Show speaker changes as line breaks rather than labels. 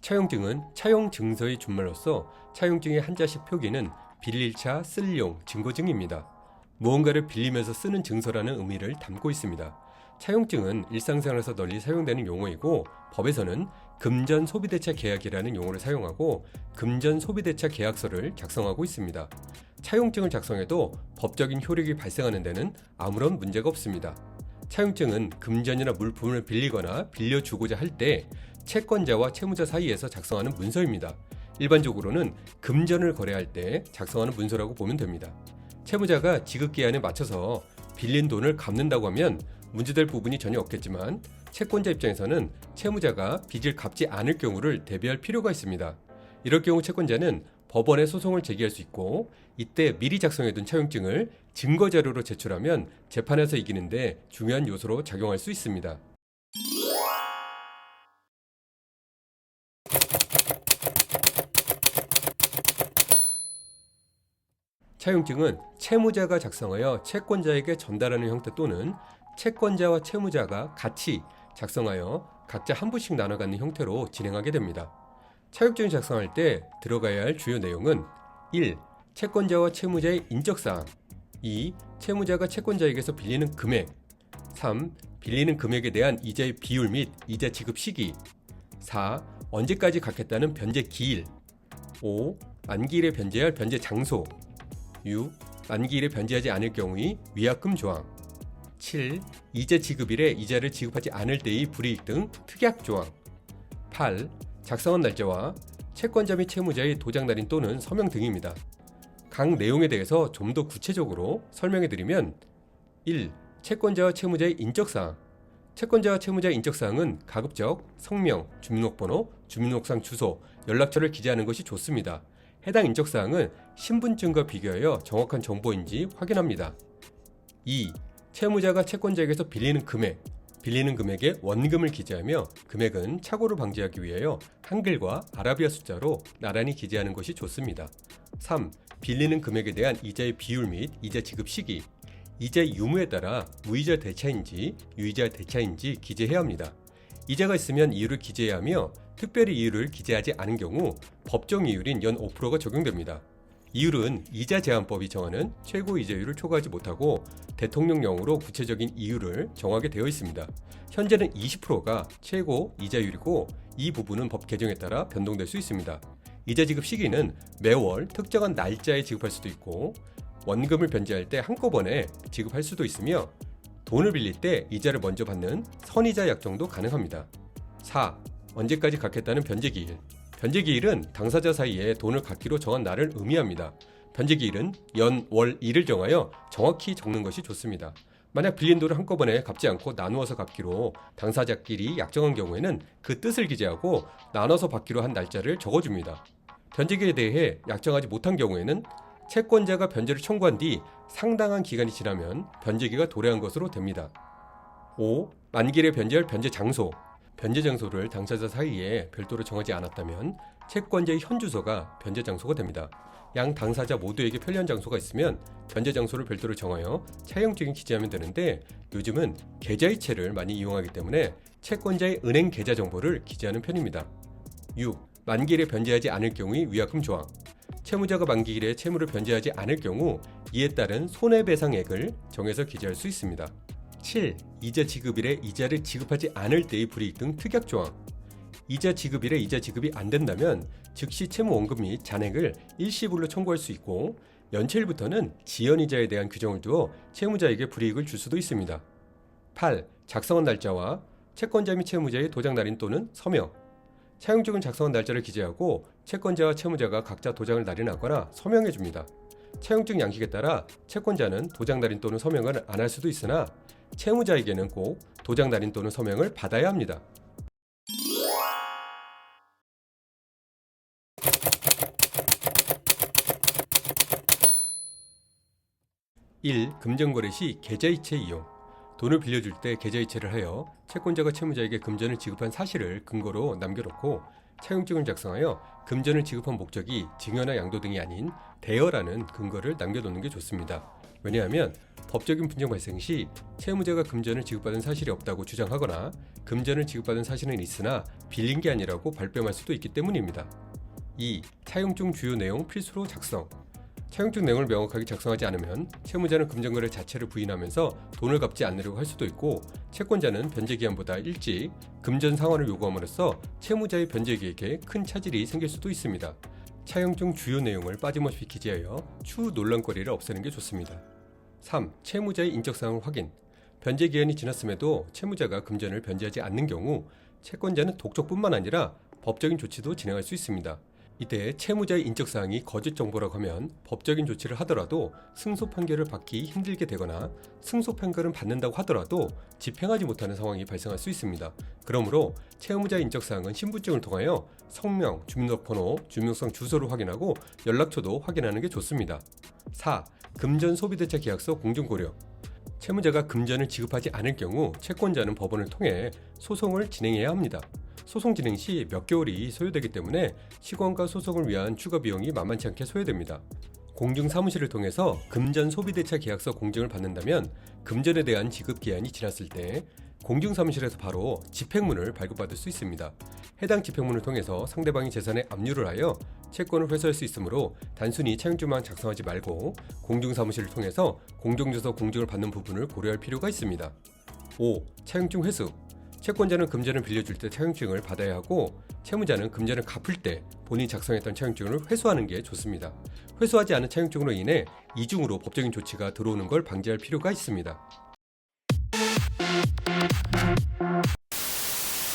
차용증은 차용 증서의 준말로서 차용증의 한자식 표기는 빌릴차, 쓸용, 증거증입니다. 무언가를 빌리면서 쓰는 증서라는 의미를 담고 있습니다. 차용증은 일상생활에서 널리 사용되는 용어이고 법에서는 금전 소비대차 계약이라는 용어를 사용하고 금전 소비대차 계약서를 작성하고 있습니다. 차용증을 작성해도 법적인 효력이 발생하는 데는 아무런 문제가 없습니다. 차용증은 금전이나 물품을 빌리거나 빌려주고자 할 때 채권자와 채무자 사이에서 작성하는 문서입니다. 일반적으로는 금전을 거래할 때 작성하는 문서라고 보면 됩니다. 채무자가 지급기한에 맞춰서 빌린 돈을 갚는다고 하면 문제될 부분이 전혀 없겠지만 채권자 입장에서는 채무자가 빚을 갚지 않을 경우를 대비할 필요가 있습니다. 이럴 경우 채권자는 법원에 소송을 제기할 수 있고 이때 미리 작성해둔 차용증을 증거자료로 제출하면 재판에서 이기는데 중요한 요소로 작용할 수 있습니다. 차용증은 채무자가 작성하여 채권자에게 전달하는 형태 또는 채권자와 채무자가 같이 작성하여 각자 한 부씩 나눠 갖는 형태로 진행하게 됩니다. 차용증을 작성할 때 들어가야 할 주요 내용은 1. 채권자와 채무자의 인적사항 2. 채무자가 채권자에게서 빌리는 금액 3. 빌리는 금액에 대한 이자의 비율 및 이자 지급 시기 4. 언제까지 갚겠다는 변제 기일 5. 만기일에 변제할 변제 장소 6. 만기일에 변제하지 않을 경우의 위약금 조항 7. 이자 지급일에 이자를 지급하지 않을 때의 불이익 등 특약 조항 8. 작성한 날짜와 채권자 및 채무자의 도장날인 또는 서명 등입니다. 각 내용에 대해서 좀 더 구체적으로 설명해 드리면 1. 채권자와 채무자의 인적사항 채권자와 채무자의 인적사항은 가급적 성명, 주민등록번호, 주민등록상 주소, 연락처를 기재하는 것이 좋습니다. 해당 인적사항은 신분증과 비교하여 정확한 정보인지 확인합니다. 2. 채무자가 채권자에게서 빌리는 금액에 원금을 기재하며 금액은 착오를 방지하기 위하여 한글과 아라비아 숫자로 나란히 기재하는 것이 좋습니다. 3. 빌리는 금액에 대한 이자의 비율 및 이자 지급 시기 이자의 유무에 따라 무이자 대차인지 유이자 대차인지 기재해야 합니다. 이자가 있으면 이율을 기재해야 하며 특별히 이율을 기재하지 않은 경우 법정 이율인 연 5%가 적용됩니다. 이율은 이자 제한법이 정하는 최고 이자율을 초과하지 못하고 대통령령으로 구체적인 이율을 정하게 되어 있습니다. 현재는 20%가 최고 이자율이고 이 부분은 법 개정에 따라 변동될 수 있습니다. 이자 지급 시기는 매월 특정한 날짜에 지급할 수도 있고 원금을 변제할 때 한꺼번에 지급할 수도 있으며 돈을 빌릴 때 이자를 먼저 받는 선이자 약정도 가능합니다. 4. 언제까지 갚겠다는 변제기일 변제기일은 당사자 사이에 돈을 갚기로 정한 날을 의미합니다. 변제기일은 연, 월, 일을 정하여 정확히 적는 것이 좋습니다. 만약 빌린 돈을 한꺼번에 갚지 않고 나누어서 갚기로 당사자끼리 약정한 경우에는 그 뜻을 기재하고 나눠서 받기로 한 날짜를 적어줍니다. 변제기일에 대해 약정하지 못한 경우에는 채권자가 변제를 청구한 뒤 상당한 기간이 지나면 변제기가 도래한 것으로 됩니다. 5. 만기일에 변제할 변제 장소 변제 장소를 당사자 사이에 별도로 정하지 않았다면 채권자의 현 주소가 변제 장소가 됩니다. 양 당사자 모두에게 편리한 장소가 있으면 변제 장소를 별도로 정하여 차용증에 기재하면 되는데 요즘은 계좌이체를 많이 이용하기 때문에 채권자의 은행 계좌 정보를 기재하는 편입니다. 6. 만기일에 변제하지 않을 경우의 위약금 조항 채무자가 만기일에 채무를 변제하지 않을 경우 이에 따른 손해배상액을 정해서 기재할 수 있습니다. 7. 이자 지급일에 이자를 지급하지 않을 때의 불이익 등 특약 조항 이자 지급일에 이자 지급이 안 된다면 즉시 채무 원금 및 잔액을 일시불로 청구할 수 있고 연체일부터는 지연이자에 대한 규정을 두어 채무자에게 불이익을 줄 수도 있습니다. 8. 작성한 날짜와 채권자 및 채무자의 도장날인 또는 서명 차용증은 작성한 날짜를 기재하고 채권자와 채무자가 각자 도장을 날인하거나 서명해 줍니다. 차용증 양식에 따라 채권자는 도장날인 또는 서명을 안 할 수도 있으나 채무자에게는 꼭 도장날인 또는 서명을 받아야 합니다. 1. 금전거래 시 계좌이체 이용 돈을 빌려줄 때 계좌이체를 하여 채권자가 채무자에게 금전을 지급한 사실을 근거로 남겨놓고 차용증을 작성하여 금전을 지급한 목적이 증여나 양도 등이 아닌 대여라는 근거를 남겨놓는 게 좋습니다. 왜냐하면 법적인 분쟁 발생 시 채무자가 금전을 지급받은 사실이 없다고 주장하거나 금전을 지급받은 사실은 있으나 빌린 게 아니라고 발뺌할 수도 있기 때문입니다. 2. 차용증 주요 내용 필수로 작성. 차용증 내용을 명확하게 작성하지 않으면 채무자는 금전거래 자체를 부인하면서 돈을 갚지 않으려고 할 수도 있고, 채권자는 변제기한보다 일찍 금전 상환을 요구함으로써 채무자의 변제기획에 큰 차질이 생길 수도 있습니다. 차용증 주요 내용을 빠짐없이 기재하여 추후 논란거리를 없애는 게 좋습니다. 3. 채무자의 인적사항을 확인. 변제기한이 지났음에도 채무자가 금전을 변제하지 않는 경우 채권자는 독촉뿐만 아니라 법적인 조치도 진행할 수 있습니다. 이때 채무자의 인적사항이 거짓 정보라고 하면 법적인 조치를 하더라도 승소 판결을 받기 힘들게 되거나 승소 판결은 받는다고 하더라도 집행하지 못하는 상황이 발생할 수 있습니다. 그러므로 채무자의 인적사항은 신분증을 통하여 성명, 주민등록번호, 주민등록상 주소를 확인하고 연락처도 확인하는 게 좋습니다. 4. 금전 소비대차 계약서 공정 고려. 채무자가 금전을 지급하지 않을 경우 채권자는 법원을 통해 소송을 진행해야 합니다. 소송 진행 시 몇 개월이 소요되기 때문에 시간과 소송을 위한 추가 비용이 만만치 않게 소요됩니다. 공증사무실을 통해서 금전 소비대차 계약서 공증을 받는다면 금전에 대한 지급 기한이 지났을 때 공증사무실에서 바로 집행문을 발급받을 수 있습니다. 해당 집행문을 통해서 상대방이 재산에 압류를 하여 채권을 회수할 수 있으므로 단순히 차용증만 작성하지 말고 공증사무실을 통해서 공정조서 공증을 받는 부분을 고려할 필요가 있습니다. 5. 차용증 회수. 채권자는 금전을 빌려줄 때 차용증을 받아야 하고 채무자는 금전을 갚을 때 본인이 작성했던 차용증을 회수하는 게 좋습니다. 회수하지 않은 차용증으로 인해 이중으로 법적인 조치가 들어오는 걸 방지할 필요가 있습니다.